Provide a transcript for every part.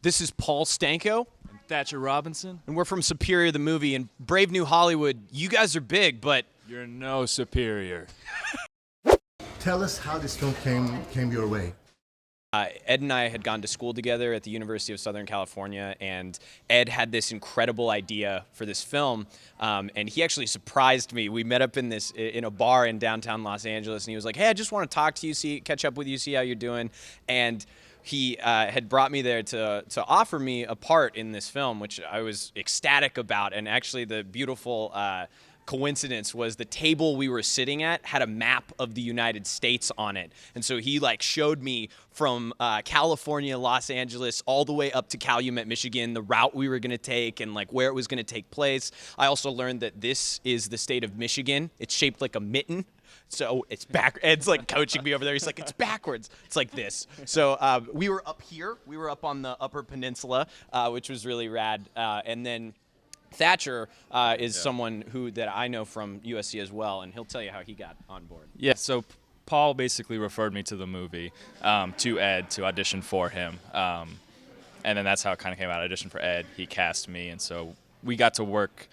This is Paul Stanko. And Thatcher Robinson. And we're from Superior the Movie. And Brave New Hollywood, you guys are big, but... You're no superior. Tell us how this film came your way. Ed and I had gone to school together at the University of Southern California, and Ed had this incredible idea for this film, and he actually surprised me. We met up in a bar in downtown Los Angeles, and he was like, "Hey, I just want to talk to you, catch up with you, see how you're doing." And he had brought me there to offer me a part in this film, which I was ecstatic about. And actually, the beautiful coincidence was the table we were sitting at had a map of the United States on it. And so he showed me from California, Los Angeles, all the way up to Calumet, Michigan, the route we were going to take and where it was going to take place. I also learned that this is the state of Michigan. It's shaped like a mitten. So it's back. Ed's coaching me over there. He's like, it's backwards. It's like this. So we were up here. We were up on the Upper Peninsula, which was really rad. And then Thatcher is someone that I know from USC as well, and he'll tell you how he got on board. Yeah, so Paul basically referred me to the movie, to Ed, to audition for him. And then that's how it kind of came out. I auditioned for Ed, he cast me, and so we got to work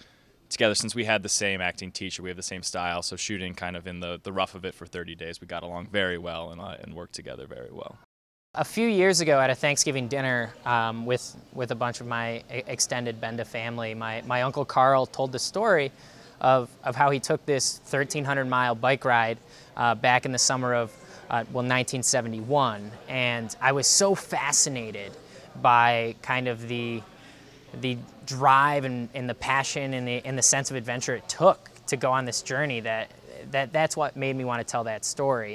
together since we had the same acting teacher. We have the same style, so shooting kind of in the rough of it for 30 days, we got along very well and worked together very well. A few years ago at a Thanksgiving dinner with a bunch of my extended Benda family, my Uncle Carl told the story of how he took this 1,300-mile bike ride back in the summer of 1971. And I was so fascinated by kind of the drive and the passion and the sense of adventure it took to go on this journey that's what made me want to tell that story.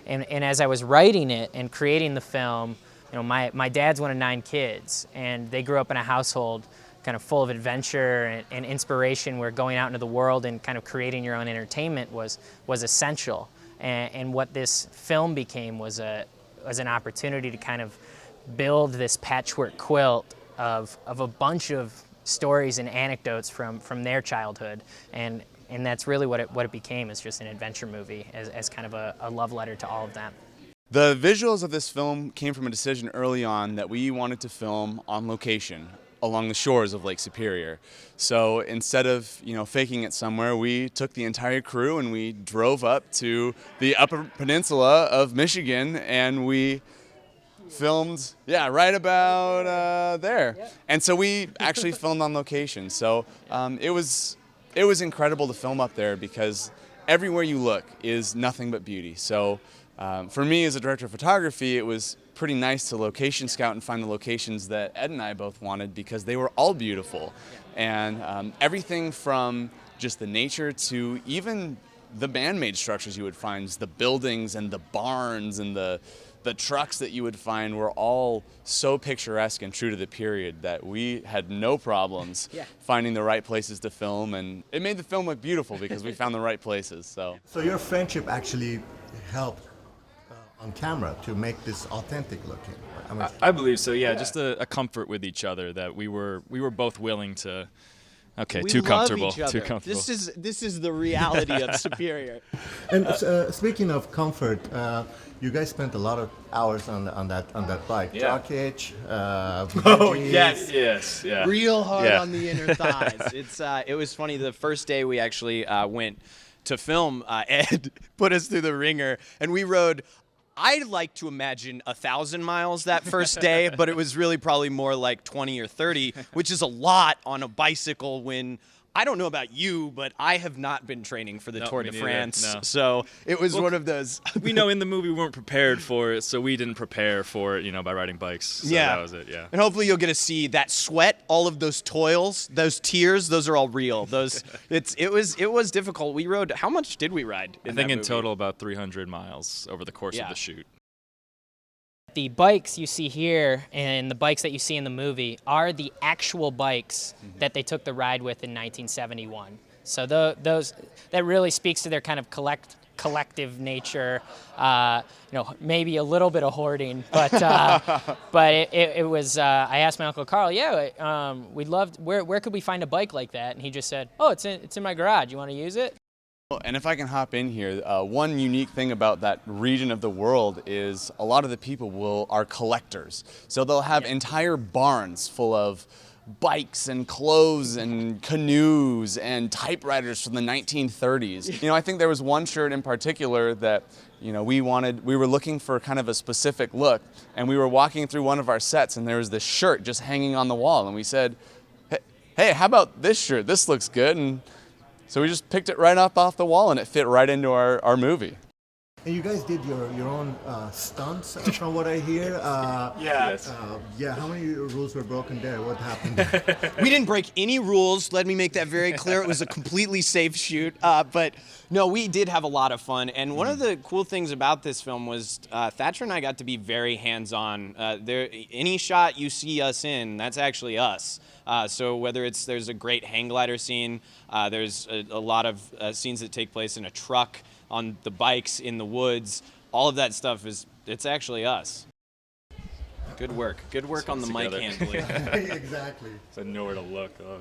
And as I was writing it and creating the film, my dad's one of 9 kids, and they grew up in a household kind of full of adventure and inspiration, where going out into the world and kind of creating your own entertainment was essential. And what this film became was an opportunity to kind of build this patchwork quilt of a bunch of stories and anecdotes from their childhood. And that's really what it became, is just an adventure movie as kind of a love letter to all of them. The visuals of this film came from a decision early on that we wanted to film on location along the shores of Lake Superior. So instead of faking it somewhere, we took the entire crew and we drove up to the Upper Peninsula of Michigan, and we filmed, right about there. Yep. And so we actually filmed on location. So it was incredible to film up there, because everywhere you look is nothing but beauty. So for me as a director of photography, it was pretty nice to location scout and find the locations that Ed and I both wanted, because they were all beautiful. And everything from just the nature to even the man-made structures you would find, the buildings and the barns and the trucks that you would find were all so picturesque and true to the period that we had no problems finding the right places to film, and it made the film look beautiful because we found the right places. So your friendship actually helped on camera to make this authentic looking. I believe so. Yeah, just a comfort with each other, that we were both willing to. Okay, we too love comfortable. each other. Too comfortable. This is the reality of Superior. And speaking of comfort, you guys spent a lot of hours on that bike. Yeah. Jock hitch. Oh yes, yeah. Real hard on the inner thighs. It was funny. The first day we actually went to film, Ed put us through the ringer, and we rode, I'd like to imagine 1,000 miles that first day, but it was really probably more like 20 or 30, which is a lot on a bicycle when, I don't know about you, but I have not been training for the Tour de France. No. So it was one of those. We know in the movie we weren't prepared for it, so we didn't prepare for it, by riding bikes. So that was it, yeah. And hopefully you'll get to see that sweat, all of those toils, those tears, those are all real. It was difficult. We rode, how much did we ride I think in total about 300 miles over the course of the shoot. The bikes you see here and the bikes that you see in the movie are the actual bikes that they took the ride with in 1971. So that really speaks to their kind of collective nature. Maybe a little bit of hoarding, but it was. I asked my Uncle Carl, we'd love. Where could we find a bike like that? And he just said, "Oh, it's in my garage. You want to use it?" And if I can hop in here, one unique thing about that region of the world is a lot of the people are collectors. So they'll have entire barns full of bikes and clothes and canoes and typewriters from the 1930s. You know, I think there was one shirt in particular that, you know, we were looking for kind of a specific look, and we were walking through one of our sets and there was this shirt just hanging on the wall, and we said, hey, how about this shirt? This looks good. And so we just picked it right up off the wall, and it fit right into our movie. And you guys did your own stunts, from what I hear. Yes. Yeah, how many rules were broken there? What happened? We didn't break any rules. Let me make that very clear. It was a completely safe shoot. But no, we did have a lot of fun. And one of the cool things about this film was Thatcher and I got to be very hands-on. Any shot you see us in, that's actually us. So whether there's a great hang glider scene, there's a lot of scenes that take place in a truck, on the bikes, in the woods, all of that stuff it's actually us. Good work on the mic handling. Exactly. So I know where to look. Oh.